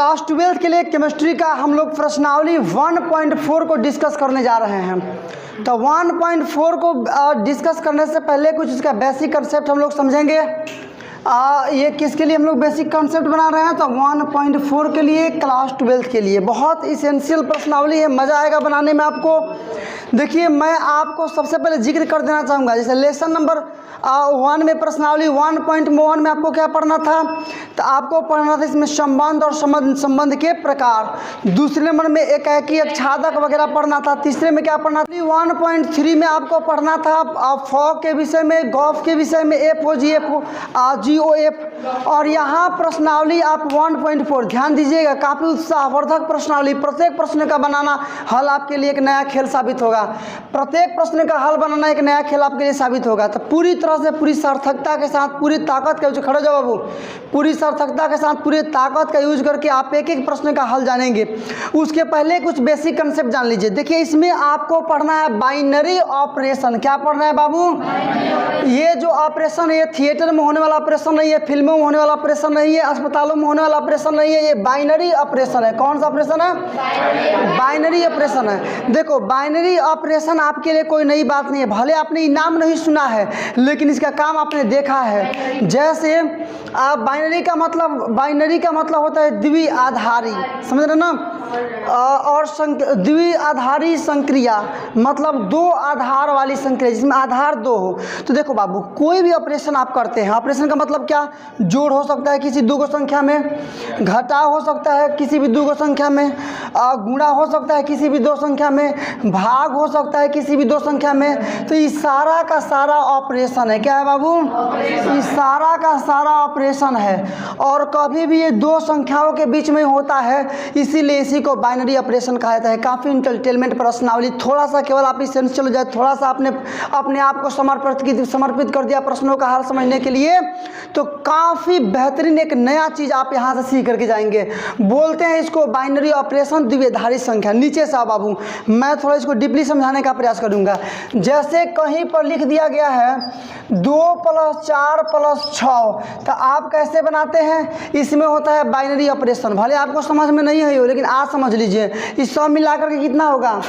Class 12 के लिए chemistry का हम लोग प्रश्नावली 1.4 को डिस्कस करने जा रहे हैं। तो 1.4 को डिस्कस करने से पहले कुछ इसका बेसिक कंसेप्ट हम लोग समझेंगे। ये किसके लिए हम लोग बेसिक कंसेप्ट बना रहे हैं? तो 1.4 के लिए, क्लास 12 के लिए बहुत इसेंशियल प्रश्नावली है, मज़ा आएगा बनाने में आपको। देखिए, मैं आपको सबसे पहले जिक्र कर देना चाहूँगा, जैसे लेसन नंबर 1 में प्रश्नावली 1.1 में आपको क्या पढ़ना था? तो आपको पढ़ना था इसमें संबंध और संबंध के प्रकार। दूसरे नंबर में एकाकी, छादक वगैरह पढ़ना था। तीसरे में क्या पढ़ना था? 1.3 में आपको पढ़ना था फॉग के विषय में, गॉफ के विषय में, GOF। और यहाँ प्रश्नावली आप 1.4 ध्यान दीजिएगा, काफ़ी उत्साहवर्धक प्रश्नावली। प्रत्येक प्रश्न का बनाना हल आपके लिए एक नया खेल साबित होगा। प्रत्येक प्रश्न का हल बनाना एक नया खेल आपके लिए साबित होगा। तो पूरी तरह से, पूरी सार्थकता के साथ, पूरी ताकत का यूज, खड़े जाओ बाबू, पूरी सार्थकता के साथ, पूरी ताकत का यूज करके आप एक एक प्रश्न का हल जानेंगे। उसके पहले कुछ बेसिक कंसेप्ट जान लीजिए। देखिए, इसमें आपको पढ़ना है बाइनरी ऑपरेशन। क्या पढ़ना है बाबू? ये जो ऑपरेशन है, ये थिएटर में होने वाला ऑपरेशन नहीं है, फिल्मों में होने वाला ऑपरेशन नहीं है, अस्पतालों में होने वाला ऑपरेशन नहीं है, ये बाइनरी ऑपरेशन है। कौन सा ऑपरेशन है? बाइनरी ऑपरेशन है। देखो, बाइनरी ऑपरेशन आपके लिए कोई नई बात नहीं है, भले आपने नाम नहीं सुना है, लेकिन इसका काम आपने देखा है। जैसे आप बाइनरी का मतलब होता है द्विआधारी, समझ रहे ना? और द्विआधारी संक्रिया मतलब दो आधार वाली संक्रिया, जिसमें आधार दो हो। तो देखो बाबू, कोई भी ऑपरेशन आप करते हैं, ऑपरेशन का मतलब क्या? जोड़ हो सकता है किसी दो संख्या में, घटाव हो सकता है किसी भी दो संख्या में, गुणा हो सकता है किसी भी दो संख्या में, भाग हो सकता है किसी भी दो संख्या में। तो ये सारा का सारा ऑपरेशन है। क्या है बाबू? ये सारा का सारा ऑपरेशन है, और कभी भी ये दो संख्याओं के बीच में होता है, इसीलिए इसी को बाइनरी ऑपरेशन कहा जाता है। काफ़ी इंटेलिजेंट प्रश्नावली, थोड़ा सा केवल आप इस सेंस चलो जाए, थोड़ा सा आपने अपने आप को समर्पित कर दिया प्रश्नों का हल समझने के लिए, तो काफ़ी बेहतरीन एक नया चीज़ आप यहाँ से सीख करके जाएंगे। बोलते हैं इसको बाइनरी ऑपरेशन, द्विआधारी संख्या। नीचे से बाबू मैं थोड़ा इसको डीपली समझाने का प्रयास करूँगा। जैसे कहीं पर लिख दिया गया है 2 + 4 + 6, तो आप कैसे बनाते हैं? इसमें होता है बाइनरी ऑपरेशन। भले आपको समझ में नहीं है, लेकिन आज समझ लीजिए, इस सब मिलाकर के कितना होगा?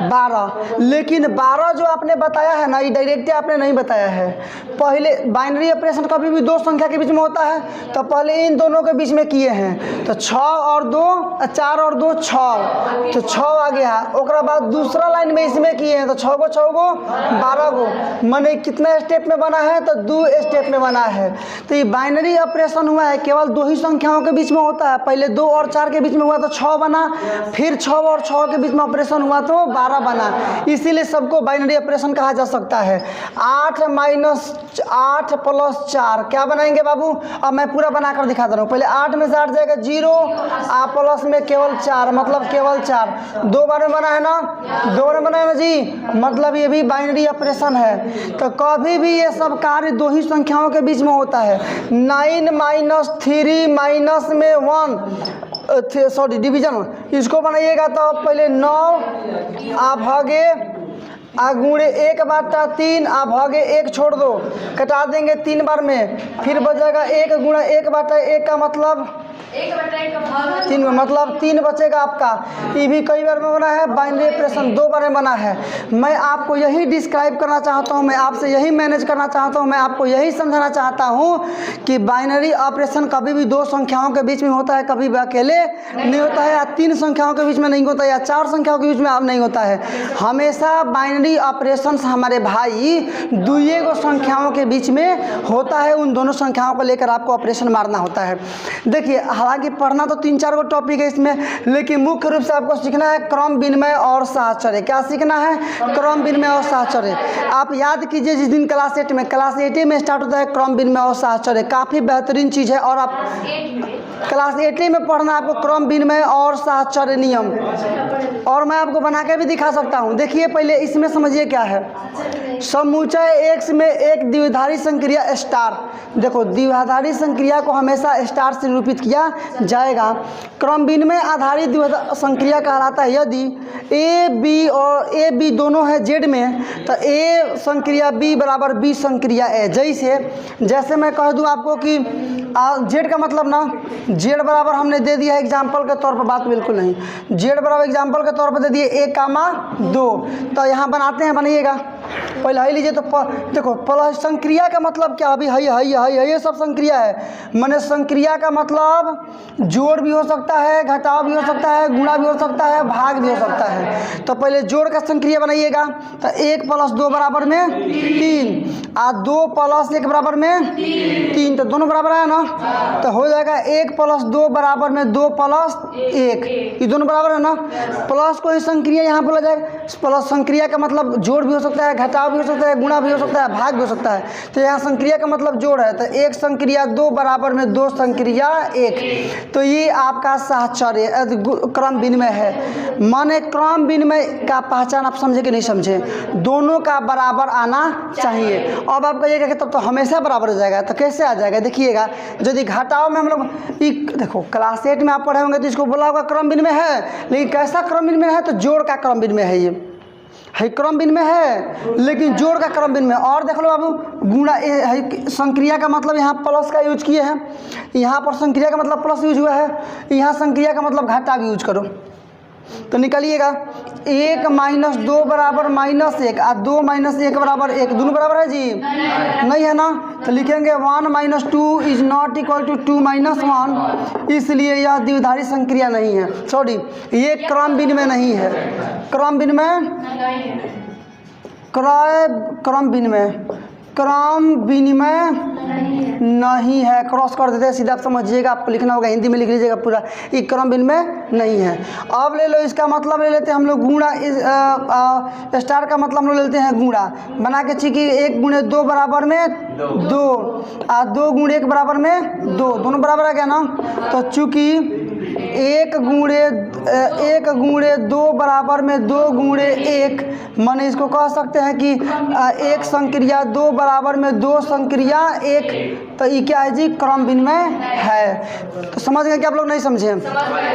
12। लेकिन 12 जो आपने बताया है ना, ये डायरेक्ट आपने नहीं बताया है। पहले बाइनरी ऑपरेशन कभी भी दो संख्या के बीच में होता है, तो पहले इन दोनों के बीच में किए हैं। तो 6 और 2, 4 और 2 6, तो 6 आ गया। ओकरा बाद दूसरा लाइन में इसमें किए हैं, तो 6 को 6 को 12 को, माने कितने स्टेप में बना है? तो 2 स्टेप में बना है। तो ये बाइनरी ऑपरेशन हुआ है, केवल दो ही संख्याओं के बीच में होता है। पहले 2 और 4 के बीच में हुआ तो 6 बना, फिर 6 और 6 के बीच में ऑपरेशन हुआ तो 12 बना। इसीलिए सबको बाइनरी ऑपरेशन कहा जा सकता है। 8 + 4 क्या बनाएंगे बाबू? अब मैं पूरा बनाकर दिखा दे रहा हूँ। पहले 8 में से 8 जाएगा 0, प्लस में केवल 4, मतलब केवल 4। 2 बार में बना है ना? 2 बार में बना है ना जी, मतलब ये भी बाइनरी ऑपरेशन है। तो कभी भी ये सब कार्य दो ही संख्याओं के बीच में होता है। 9 - 3 माइनस में 1, सॉरी डिवीजन, इसको बनाइएगा तो पहले 9 भागे गुणे 1/3, भागे 1 छोड़ दो, कटा देंगे 3 बार में, फिर बचेगा 1 गुणा 1/1 का मतलब 3, मतलब 3 बचेगा आपका। ये भी कई बार में बना है बाइनरी ऑपरेशन, 2 बार में बना है। मैं आपको यही डिस्क्राइब करना चाहता हूँ, मैं आपसे यही मैनेज करना चाहता हूँ, मैं आपको यही समझाना चाहता हूँ कि बाइनरी ऑपरेशन कभी भी दो संख्याओं के बीच में होता है, कभी भी अकेले नहीं होता है, या 3 संख्याओं के बीच में नहीं होता है, या 4 संख्याओं के बीच में नहीं होता है। हमेशा बाइनरी ऑपरेशन हमारे भाई दुइये संख्याओं के बीच में होता है। उन दोनों संख्याओं को लेकर आपको ऑपरेशन मारना होता है। देखिए, हालांकि पढ़ना तो 3-4 गो टॉपिक है इसमें, लेकिन मुख्य रूप से आपको सीखना है क्रम विनिमय और साहचर्य। क्या सीखना है? क्रम विनिमय और साहचर्य। आप याद कीजिए, जिस दिन क्लास 8 में स्टार्ट होता है क्रम विनिमय और साहचर्य, काफ़ी बेहतरीन चीज़ है। और आप क्लास 8 में पढ़ना आपको क्रम विनिमय और साहचर्य नियम, और मैं आपको बना के भी दिखा सकता हूँ। देखिए, पहले इसमें समझिए क्या है। समुच्चय X में एक द्विआधारी संक्रिया स्टार। देखो, द्विआधारी संक्रिया को हमेशा स्टार से निरूपित किया जाएगा। क्रम विनिमय आधारित द्विघात संक्रिया कहलाता है यदि ए बी और ए बी दोनों है जेड में, तो ए संक्रिया बी बराबर बी संक्रिया ए। जैसे मैं कह दूं आपको कि जेड का मतलब ना, जेड बराबर हमने दे दिया है एग्जाम्पल के तौर पर, बात बिल्कुल नहीं, जेड बराबर एग्जाम्पल के तौर पर दे दिए 1,2, तो यहाँ बनाते हैं, बनाइएगा पहले है लीजिए। तो देखो प्लस संक्रिया का मतलब क्या, अभी है ये सब संक्रिया है, माने संक्रिया का मतलब जोड़ भी हो सकता है, घटाव भी हो सकता है, गुणा भी हो सकता है, भाग भी हो सकता है। तो पहले जोड़ का संक्रिया बनाइएगा, तो 1 + 2 बराबर में 3 और 2 + 1 बराबर में 3, तो दोनों बराबर है ना, तो हो जाएगा 1 + 2 बराबर में 2 + 1, ये दोनों बराबर है ना। प्लस को ही संक्रिया यहाँ बोला जाएगा, प्लस संक्रिया का मतलब जोड़ भी हो सकता है, घटाव भी हो सकता है, गुणा भी हो सकता है, भाग भी हो सकता है। तो यहाँ संक्रिया का मतलब जोड़ है, तो 1 संक्रिया 2 बराबर में 2 संक्रिया 1, तो ये आपका साहचर्य क्रम विनिमय है। माने क्रम विनिमय का पहचान आप समझे कि नहीं समझे, दोनों का बराबर आना चाहिए। अब आप कहिएगा कि तब तो हमेशा बराबर हो जाएगा, तो कैसे आ जाएगा, देखिएगा यदि घटाव में हम लोग देखो क्लास 8 में आप पढ़े होंगे तो इसको बोला होगा क्रम विनिमय है, लेकिन कैसा क्रम विनिमय है, तो जोड़ का क्रम विनिमय है, ये है क्रम विनिमय है, लेकिन जोड़ का क्रम विनिमय। और देख लो बाबू, गुणा संक्रिया का मतलब यहाँ प्लस का यूज किए हैं, यहाँ पर संक्रिया का मतलब प्लस यूज हुआ है, यहाँ संक्रिया का मतलब घटा भी यूज करो, तो निकालिएगा 1 - 2 बराबर -1 और 2 - 1 बराबर 1, दोनों बराबर है जी, नहीं है ना, तो लिखेंगे 1 - 2 इज नॉट इक्वल टू 2 - 1, इसलिए यह द्विधारी संक्रिया नहीं है, सॉरी ये क्रम विनिमय नहीं है, क्रम विनिमय नहीं है, क्रॉस कर देते हैं सीधा, आप समझिएगा, आपको लिखना होगा, हिंदी में लिख लीजिएगा पूरा, ये क्रम विनिमय नहीं है। अब ले लो इसका मतलब ले लेते हैं हम लोग गुणा, स्टार का मतलब हम लोग लेते हैं गुणा, बना के चीज़ 1 × 2 बराबर में 2 और 2 × 1 बराबर में 2, दोनों बराबर है क्या ना, तो चूँकि 1 × 2 बराबर में 2 × 1, माने इसको कह सकते हैं कि 1 संक्रिया 2 बराबर में 2 संक्रिया 1, तो ये क्या है जी, क्रम विनिमय है। तो समझ गए कि आप लोग नहीं समझे।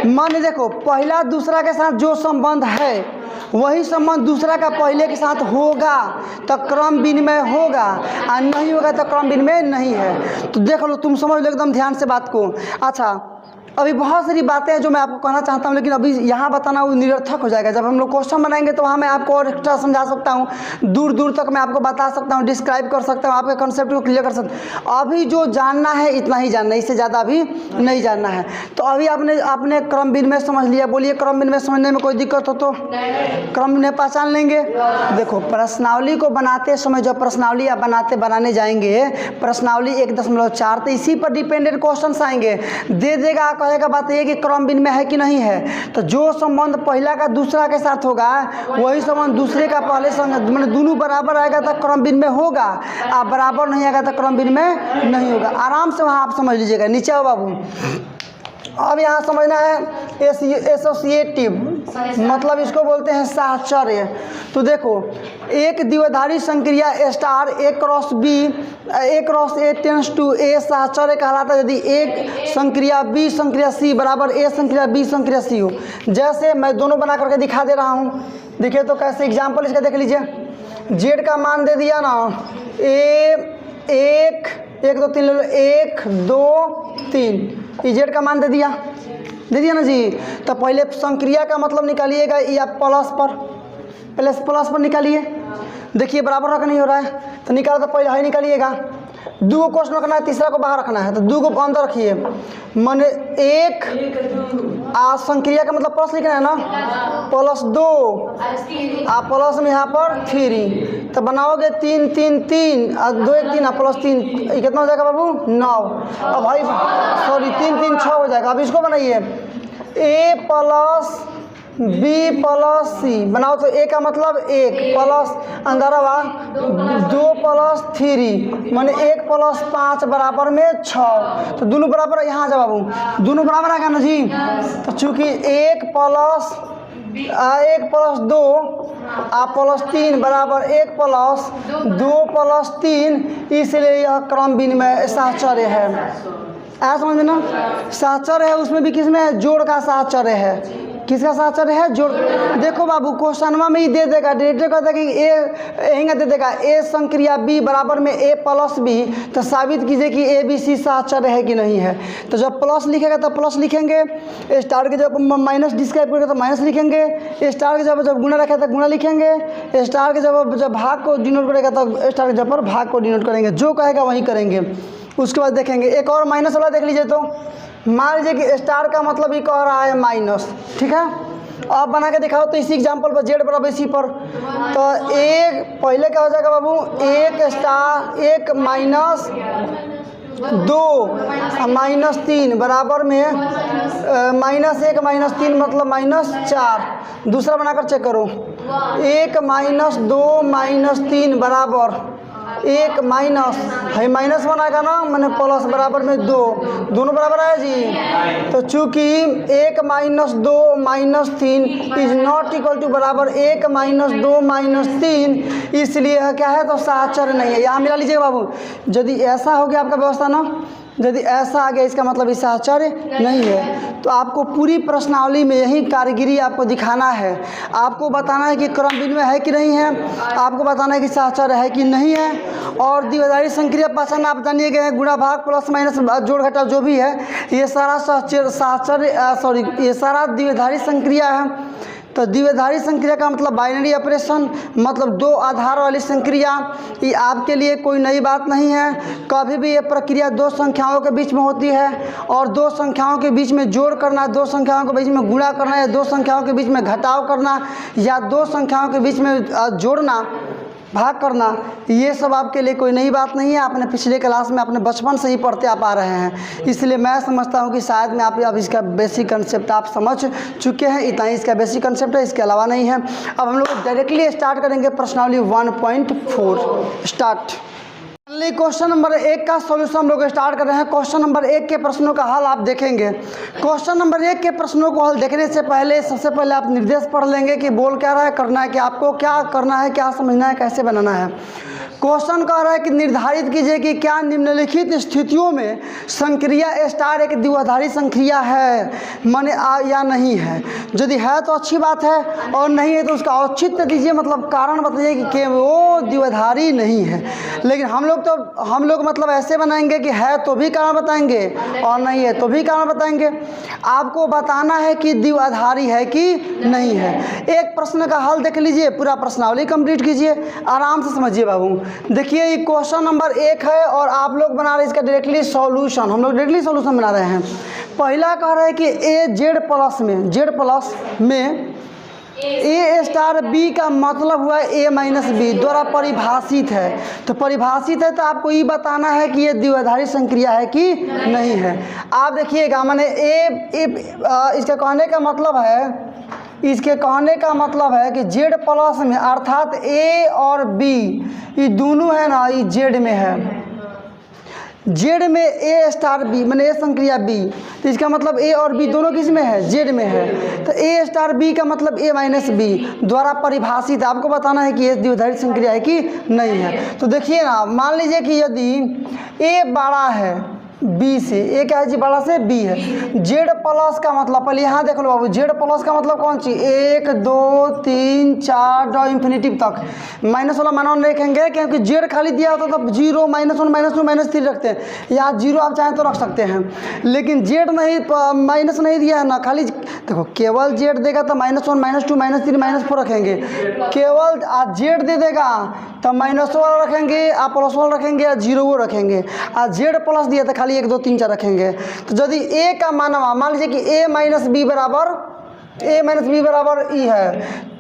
मान देखो पहला दूसरा के साथ जो संबंध है वही संबंध दूसरा का पहले के साथ होगा तो क्रम विनिमय होगा, और नहीं होगा तो क्रम विनिमय नहीं है। तो देख लो, तुम समझ लो एकदम ध्यान से बात को। अच्छा, अभी बहुत सारी बातें हैं जो मैं आपको कहना चाहता हूँ, लेकिन अभी यहाँ बताना वो निरर्थक हो जाएगा। जब हम लोग क्वेश्चन बनाएंगे तो वहाँ मैं आपको और एक्स्ट्रा समझा सकता हूँ, दूर दूर तक मैं आपको बता सकता हूँ, डिस्क्राइब कर सकता हूँ, आपके कंसेप्ट को क्लियर कर सकता हूँ। अभी जो जानना है इतना ही जानना है, इससे ज़्यादा अभी नहीं जानना है। तो अभी आपने क्रम विनिमय समझ लिया, बोलिए क्रम विनिमय समझने में कोई दिक्कत हो तो क्रम विनिमय पहचान लेंगे। देखो प्रश्नावली को बनाते समय जब प्रश्नावली आप बनाने जाएंगे, प्रश्नावली 1.4, तो इसी पर डिपेंडेंट क्वेश्चन आएंगे, दे देगा, कहेगा बात यह कि क्रम विनिमय है कि नहीं है। तो जो संबंध पहला का दूसरा के साथ होगा वही संबंध दूसरे का पहले संग, मतलब दोनों बराबर आएगा तो क्रम विनिमय होगा, आप बराबर नहीं आएगा तो क्रम विनिमय नहीं होगा। आराम से वहाँ आप समझ लीजिएगा। नीचे आओ बाबू, अब यहाँ समझना है एसोसिएटिव, मतलब इसको बोलते हैं साहचर्य। तो देखो एक द्विधारी संक्रिया star A cross B A cross A tends to A साहचर्य कहलाता है यदि एक संक्रिया B संक्रिया C बराबर A संक्रिया B संक्रिया C हो। जैसे मैं दोनों बना करके दिखा दे रहा हूँ, देखिए तो कैसे एग्जाम्पल इसका देख लीजिए। Z का मान दे दिया ना, एक 2 3 ले लो, 1 2 3, Z का मान दे दिया ना जी। तो पहले संक्रिया का मतलब निकालिएगा, या प्लस पर निकालिए। देखिए बराबर रखना नहीं हो रहा है तो निकालो, तो पहले है निकालिएगा। 2 क्वेश्चन रखना है, तीसरा को बाहर रखना है, तो 2 को अंदर रखिए। माने 1 संक्रिया का मतलब प्लस लिखना है ना, +2 प्लस में यहाँ पर 3, तो बनाओगे 3 3 3 और 2 1 3 +3, ये कितना हो जाएगा बाबू 9। अब भाई सॉरी 3 3 6 हो जाएगा। अब इसको बनाइए A + B + C, बनाओ तो A का मतलब 1 प्लस अंदर 2 + 3, माने 1 + 5 बराबर में 6, तो दोनों बराबर है। यहाँ जा बाबू, दोनों बराबर है ना जी। तो चूँकि 1 + 2 +3 बराबर 1 + 2 + 3, इसलिए यह क्रम विनिमय साहचर्य है। आया समझ में ना। सहचर्य है उसमें भी किसमें है, जोड़ का सहचर्य है। किसका सहचर्य है, जोड़। देखो बाबू क्वेश्चनवा में ही दे देगा, डायरेक्ट कहता है कि ए यहीं दे देगा ए संक्रिया बी बराबर में ए प्लस बी, तो साबित कीजिए कि ए बी सी सहचर्य है कि नहीं है। तो जब प्लस लिखेगा तो प्लस लिखेंगे, स्टार के जब माइनस डिस्क्राइब करेगा तो माइनस लिखेंगे, स्टार के जब गुणा रखेगा तो गुणा लिखेंगे, स्टार के जब भाग को डिनोट करेगा तो स्टार के जब पर भाग को डिनोट करेंगे, जो कहेगा वही करेंगे। उसके बाद देखेंगे एक और माइनस वाला देख लीजिए। तो मान लीजिए कि स्टार का मतलब ये कह रहा है माइनस, ठीक है। अब बना के दिखाओ तो इसी एग्जाम्पल पर जेड बराबर इसी पर, तो एक पहले क्या हो जाएगा बाबू, एक स्टार एक माइनस 2 माइनस 3 बराबर में -1 -3 मतलब -4। दूसरा बनाकर चेक करो, 1 -2 -3 बराबर 1 माइनस है, माइनस बनाएगा ना मैंने प्लस बराबर में 2, दोनों बराबर है जी। तो चूंकि 1 -2 -3 इज नॉट इक्वल टू बराबर 1 -2 -3, इसलिए क्या है तो सहचर्य नहीं है। यहाँ मिला लीजिएगा बाबू। यदि ऐसा हो गया आपका व्यवस्था ना, यदि ऐसा आ गया इसका मतलब इस सहचर्य नहीं है। तो आपको पूरी प्रश्नावली में यही कारीगिरी आपको दिखाना है, आपको बताना है कि क्रम विनिमय है कि नहीं है, आपको बताना है कि सहचर्य है कि नहीं है। और द्विआधारी संक्रिया पहचान आप जानिए गए, गुणा भाग प्लस माइनस जोड़ घटाव जो भी है, ये सारा ये सारा द्विआधारी संक्रिया है। तो द्विआधारी संक्रिया का मतलब बाइनरी ऑपरेशन, मतलब दो आधार वाली संक्रिया। ये आपके लिए कोई नई बात नहीं है। कभी भी ये प्रक्रिया दो संख्याओं के बीच में होती है, और दो संख्याओं के बीच में जोड़ करना, दो संख्याओं के बीच में गुणा करना, या दो संख्याओं के बीच में घटाव करना, या दो संख्याओं के बीच में जोड़ना, भाग करना, ये सब आपके लिए कोई नई बात नहीं है। आपने पिछले क्लास में अपने बचपन से ही पढ़ते आप आ रहे हैं, इसलिए मैं समझता हूँ कि शायद में आप अब इसका बेसिक कंसेप्ट आप समझ चुके हैं। इतना ही इसका बेसिक कंसेप्ट है, इसके अलावा नहीं है। अब हम लोग डायरेक्टली स्टार्ट करेंगे प्रश्नावली 1.4 स्टार्ट। क्वेश्चन नंबर 1 का सॉल्यूशन हम लोग स्टार्ट कर रहे हैं। क्वेश्चन नंबर 1 के प्रश्नों का हल आप देखेंगे। क्वेश्चन नंबर 1 के प्रश्नों को हल देखने से पहले सबसे पहले आप निर्देश पढ़ लेंगे कि बोल क्या रहा है, करना है कि आपको क्या करना है, क्या समझना है, कैसे बनाना है। क्वेश्चन कह रहा है कि निर्धारित कीजिए कि क्या निम्नलिखित स्थितियों में संक्रिया स्टार एक द्विआधारी संक्रिया है, माने या नहीं है। यदि है तो अच्छी बात है, और नहीं है तो उसका औचित्य दीजिए, मतलब कारण बताइए कि वो द्विआधारी नहीं है। लेकिन हम लोग मतलब ऐसे बनाएंगे कि है तो भी कारण बताएंगे, और नहीं है तो भी कारण बताएंगे। आपको बताना है कि द्विआधारी है कि नहीं है। एक प्रश्न का हल देख लीजिए, पूरा प्रश्नावली कंप्लीट कीजिए, आराम से समझिए बाबू। देखिए ये क्वेश्चन नंबर 1 है, और आप लोग बना रहे हैं इसका डायरेक्टली सॉल्यूशन। हम लोग डायरेक्टली सॉल्यूशन बना रहे हैं। पहला कह रहे हैं कि जेड प्लस में ए स्टार बी का मतलब हुआ ए माइनस बी द्वारा परिभाषित है। तो परिभाषित है तो आपको ये बताना है कि ये द्विआधारी संक्रिया है कि नहीं है। आप देखिएगा, माने इसके कहने का मतलब है कि जेड प्लस में, अर्थात ए और बी ये दोनों है ना, ये जेड में है। जेड में ए स्टार बी मैंने ए संक्रिया बी, तो इसका मतलब ए और बी दोनों किस में है, जेड में है। तो ए स्टार बी का मतलब ए माइनस बी द्वारा परिभाषित। आपको बताना है कि ये द्विआधारी संक्रिया है कि नहीं है। तो देखिए ना, मान लीजिए कि यदि ए बड़ा है बी से, ए क्या है जी, बड़ा से बी है। जेड प्लस का मतलब, पहले यहाँ देख लो बाबू, जेड प्लस का मतलब कौन सी, 1 2 3 4 इंफिनिटिव तक। माइनस वाला माना नहीं रखेंगे, क्योंकि जेड खाली दिया होता तो 0 -1 -2 -3 रखते हैं। यहाँ 0 आप चाहें तो रख सकते हैं, लेकिन जेड नहीं, माइनस नहीं दिया है ना, खाली देखो केवल जेड देगा तो -1 -2 -3 -4 रखेंगे। केवल जेड दे देगा तो माइनस वाला रखेंगे, आप प्लस वाला रखेंगे, या 0 रखेंगे। जेड प्लस दिया तो 1 2 3 4 रखेंगे। तो यदि ए का मानवा, मान लीजिए कि ए माइनस बी बराबर ई है,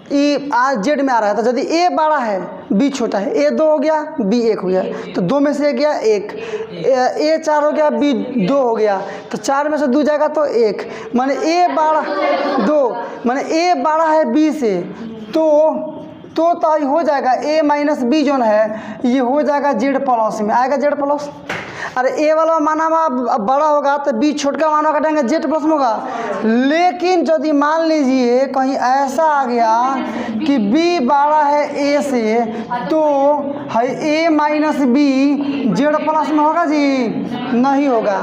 ई जेड में आ रहा है। तो यदि ए बड़ा है बी छोटा है, ए 2 हो गया बी 1 हो गया, तो 2 में से गया 1, ए 4 हो गया बी 2 हो गया, तो 4 में से 2 जाएगा तो 1, माने ए बड़ा 2, माने ए बड़ा है बी से, तो हो जाएगा ए माइनस बी जो है ये हो जाएगा जेड प्लस में, आएगा जेड प्लस। अरे ए वाला माना बड़ा होगा तो बी छोटका माना कटेंगे, जेड प्लस में होगा। लेकिन यदि मान लीजिए कहीं ऐसा आ गया कि बी बड़ा है ए से, तो है ए माइनस बी जेड प्लस में होगा जी। नहीं होगा।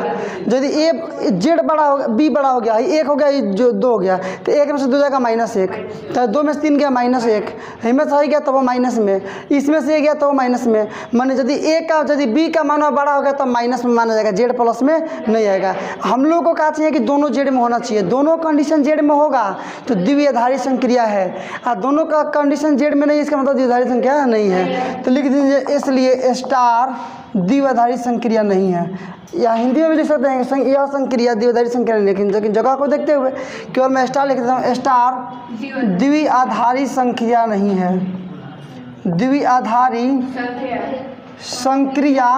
यदि ए जेड बड़ा हो बी बड़ा हो गया, एक हो गया, ये जो 2 हो गया, तो 1 में से 2 जाएगा -1, तो 2 में से 3 गया -1, इसमें से गया तो वो माइनस में, इसमें से गया तो वो माइनस में। माने यदि यदि बी का मान बड़ा हो गया तो माइनस में माना जाएगा, जेड प्लस में नहीं आएगा। हम लोग को क्या चाहिए कि दोनों जेड में होना चाहिए, दोनों कंडीशन जेड में होगा तो द्विआधारी संक्रिया है, और दोनों का कंडीशन जेड में नहीं, इसका मतलब द्विआधारी संक्रिया नहीं है। तो लिख दीजिए इसलिए स्टार द्विआधारी संक्रिया नहीं है, या हिंदी में भी लिख सकते हैं यह संक्रिया द्विआधारी संक्रिया नहीं, लेकिन जगह को देखते हुए केवल मैं स्टार लिख देता हूँ, स्टार द्विआधारी संक्रिया नहीं है, द्विआधारी संक्रिया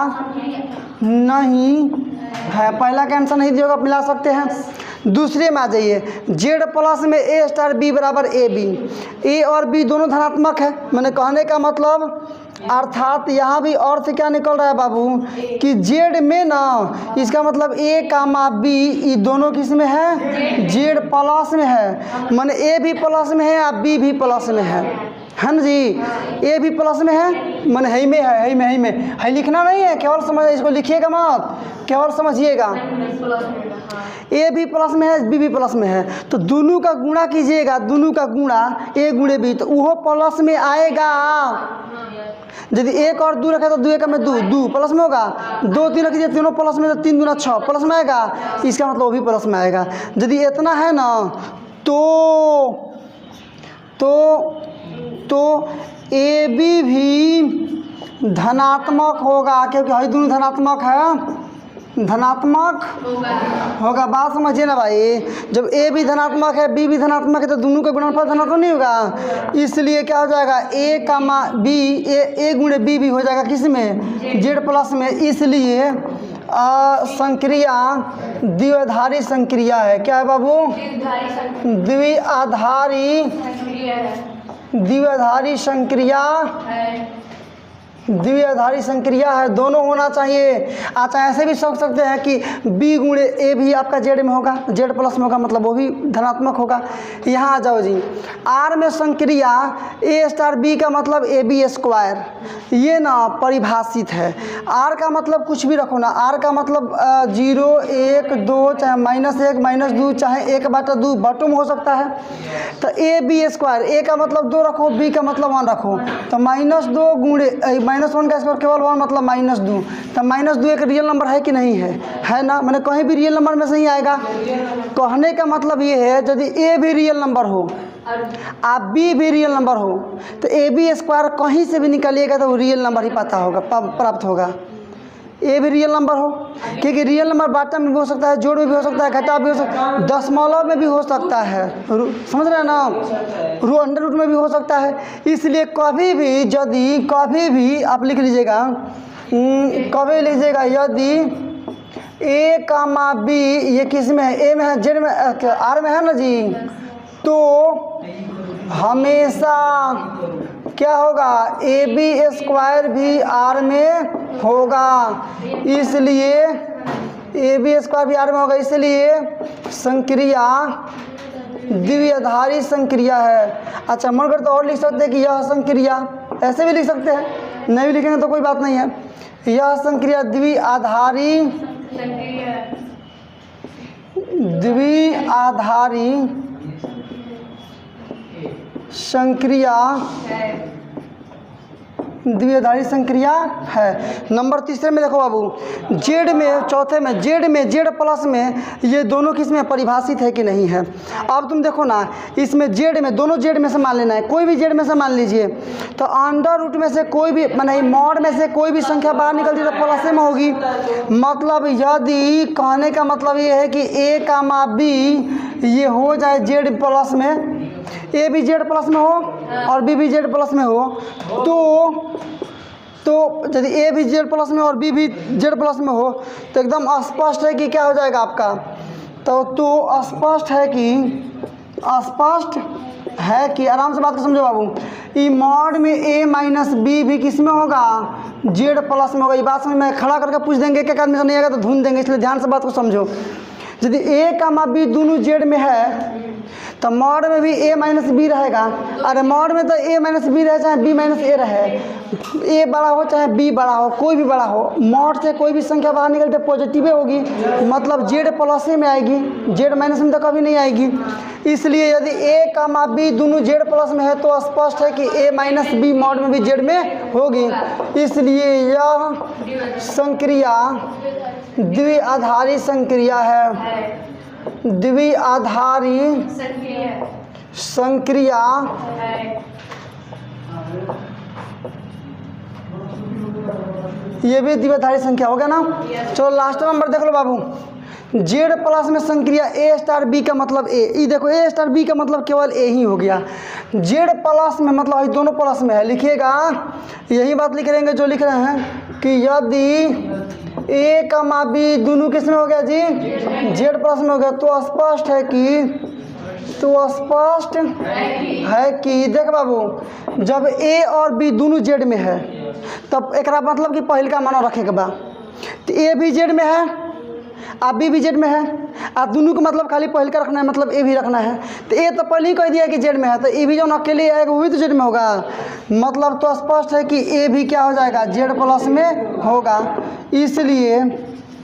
नहीं है। पहला का आंसर नहीं दिया, मिला सकते हैं। दूसरे में आ जाइए, जेड प्लस में ए स्टार बी बराबर ए बी, ए और बी दोनों धनात्मक है। मैंने कहने का मतलब अर्थात यहाँ भी अर्थ क्या निकल रहा है बाबू कि जेड में ना, इसका मतलब ए कामा बी ये दोनों किस में है, जेड प्लस में है। माने ए भी प्लस में है और बी भी प्लस में है ना जी, ए भी प्लस में है, माने है में है, है में है, लिखना नहीं है, केवल समझ, इसको लिखिएगा मत, केवल समझिएगा। ए भी प्लस में है, बी भी प्लस में है, तो दोनों का गुणा कीजिएगा, दोनों का गुणा ए गुणे बी, तो वो प्लस में आएगा। यदि 1 और 2 रखे तो 2 का में 2 प्लस में होगा, 2 3 रखिए, तीनों प्लस में, तो 3 दूना 6 प्लस में आएगा, इसका मतलब वो भी प्लस में आएगा। यदि इतना है ना तो ए बी भी धनात्मक होगा, क्योंकि हई दोनों धनात्मक है, धनात्मक होगा। बात समझिए ना भाई, जब ए भी धनात्मक है बी भी धनात्मक है तो दोनों का गुणनफल धनात्मक नहीं होगा, इसलिए क्या हो जाएगा, ए कामा बी, ए गुणे बी भी हो जाएगा किस में, जेड प्लस में। इसलिए संक्रिया द्विआधारी संक्रिया है। क्या है बाबू, द्विआधारी संक्रिया, द्विआधारी संक्रिया है, दोनों होना चाहिए। अच्छा ऐसे भी सोच सकते हैं कि बी गुणे ए भी आपका जेड में होगा, जेड प्लस में होगा, मतलब वो भी धनात्मक होगा। यहाँ आ जाओ जी, आर में संक्रिया ए स्टार बी का मतलब ए बी स्क्वायर, ये ना परिभाषित है। आर का मतलब कुछ भी रखो ना, आर का मतलब 0 1 2 चाहे -1 -2 चाहे 1/2 बटुम हो सकता है। तो ए बी स्क्वायर, ए का मतलब 2 रखो, बी का मतलब 1 रखो, तो -2 गुणे -1 का स्क्वायर केवल 1 मतलब -2, तो -2 एक रियल नंबर है कि नहीं है ना, मैंने कहीं भी रियल नंबर में से ही आएगा। कहने का मतलब ये है यदि ए भी रियल नंबर हो आप बी भी रियल नंबर हो तो ए बी स्क्वायर कहीं से भी निकालिएगा तो वो रियल नंबर ही पता होगा, प्राप्त होगा। ए भी रियल नंबर हो, क्योंकि रियल नंबर बाटा में भी हो सकता है, जोड़ में भी हो सकता है, घटा भी हो सकता है, दशमलव में भी हो सकता है, समझ रहे हैं ना, अंडर रूट में भी हो सकता है। इसलिए कभी भी यदि कभी भी आप लिख लीजिएगा, कभी लीजिएगा यदि ए कामा बी ये किस में है, ए में है, जेड में, आर में है ना जी, तो हमेशा क्या होगा, ए बी स्क्वायर भी आर में होगा, इसलिए ए बी स्क्वायर भी आर में होगा, इसलिए संक्रिया द्विआधारी संक्रिया है। अच्छा मन कर तो और लिख सकते हैं कि यह संक्रिया, ऐसे भी लिख सकते हैं, नहीं भी लिखेंगे तो कोई बात नहीं है। यह संक्रिया द्विआधारी संक्रिया द्विआधारी संक्रिया है। नंबर तीसरे में देखो बाबू, जेड में, चौथे में जेड प्लस में ये दोनों किस में परिभाषित है कि नहीं है। अब तुम देखो ना, इसमें जेड में, दोनों जेड में से मान लेना है, कोई भी जेड में से मान लीजिए, तो अंडर रूट में से कोई भी, माने मॉड में से कोई भी संख्या बाहर निकलती तो प्लस में होगी। मतलब यदि कहने का मतलब ये है कि ए कामा बी ये हो जाए जेड प्लस में, ए भी जेड प्लस में हो और बी भी जेड प्लस में हो, तो यदि ए भी जेड प्लस में और बी भी जेड प्लस में हो तो एकदम स्पष्ट है कि क्या हो जाएगा आपका, तो स्पष्ट है कि आराम से बात को समझो बाबू, ई मॉड में ए माइनस बी भी किस में होगा, जेड प्लस में होगा। ये बात समझ में खड़ा करके पूछ देंगे, एक आदमी से नहीं आएगा तो ढूंढ देंगे, इसलिए ध्यान से बात को समझो। यदि ए कामा बी दोनों जेड में है तो मॉड में भी a माइनस बी रहेगा। अरे मॉड में तो a माइनस बी रहे चाहे b माइनस a रहे, a बड़ा हो चाहे b बड़ा हो, कोई भी बड़ा हो, मॉड से कोई भी संख्या बाहर निकलते पॉजिटिव होगी, मतलब z प्लस में आएगी, z माइनस में तो कभी नहीं आएगी। इसलिए यदि a कामा b दोनों z प्लस में है तो स्पष्ट है कि a माइनस बी मॉड में भी z में होगी। इसलिए यह संक्रिया द्विआधारी संक्रिया है, द्विआधारी संक्रिया ये भी द्विआधारी संख्या हो गया ना। चलो लास्ट नंबर देख लो बाबू, जेड प्लस में संक्रिया ए स्टार बी का मतलब ए, ये देखो ए स्टार बी का मतलब केवल ए ही हो गया। जेड प्लस में मतलब ये दोनों प्लस में है, लिखिएगा यही बात लिख रहेंगे जो लिख रहे हैं कि यदि ए कमा बी दोनों किस में हो गया जी, जेड प्लस में हो गया, तो स्पष्ट है कि देख बाबू जब ए और बी दोनों जेड में है तब एक मतलब कि पहल का मानो रखे के बा, तो ए भी जेड में है आप बी जेड में है, आप दोनों को मतलब खाली पहल का रखना है, मतलब ए भी रखना है। तो ए तो पहले ही कह दिया कि जेड में है, तो ए भी जो अकेले आएगा वो भी तो जेड में होगा, मतलब तो स्पष्ट है कि ए भी क्या हो जाएगा, जेड प्लस में होगा। इसलिए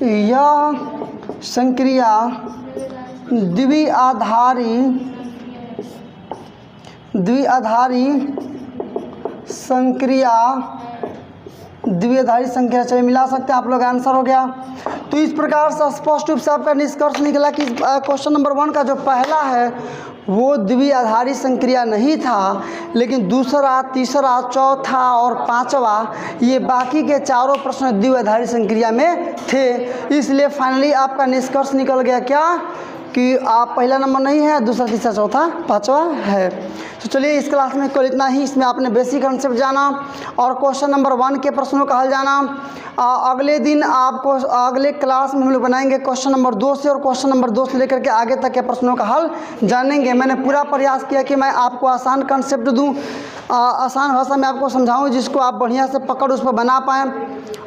यह संक्रिया द्विआधारी संख्या से मिला सकते हैं आप लोग, आंसर हो गया। तो इस प्रकार से स्पष्ट रूप से आपका निष्कर्ष निकला कि क्वेश्चन नंबर 1 का जो पहला है वो द्विआधारी संक्रिया नहीं था, लेकिन दूसरा, तीसरा, चौथा और पांचवा ये बाकी के चारों प्रश्न द्विआधारी संक्रिया में थे। इसलिए फाइनली आपका निष्कर्ष निकल गया क्या कि आप पहला नंबर नहीं है, दूसरा, तीसरा, चौथा, पांचवा है। तो चलिए इस क्लास में केवल इतना ही। इसमें आपने बेसिक कंसेप्ट जाना और क्वेश्चन नंबर 1 के प्रश्नों का हल जाना। अगले दिन आपको अगले क्लास में हम लोग बनाएंगे क्वेश्चन नंबर 2 से, और क्वेश्चन नंबर 2 से लेकर के आगे तक के प्रश्नों का हल जानेंगे। मैंने पूरा प्रयास किया कि मैं आपको आसान कंसेप्ट दूं, आसान भाषा में आपको समझाऊं जिसको आप बढ़िया से पकड़ उस पर बना पाएँ,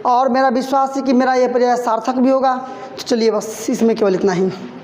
और मेरा विश्वास है कि मेरा ये प्रयास सार्थक भी होगा। तो चलिए बस इसमें केवल इतना ही।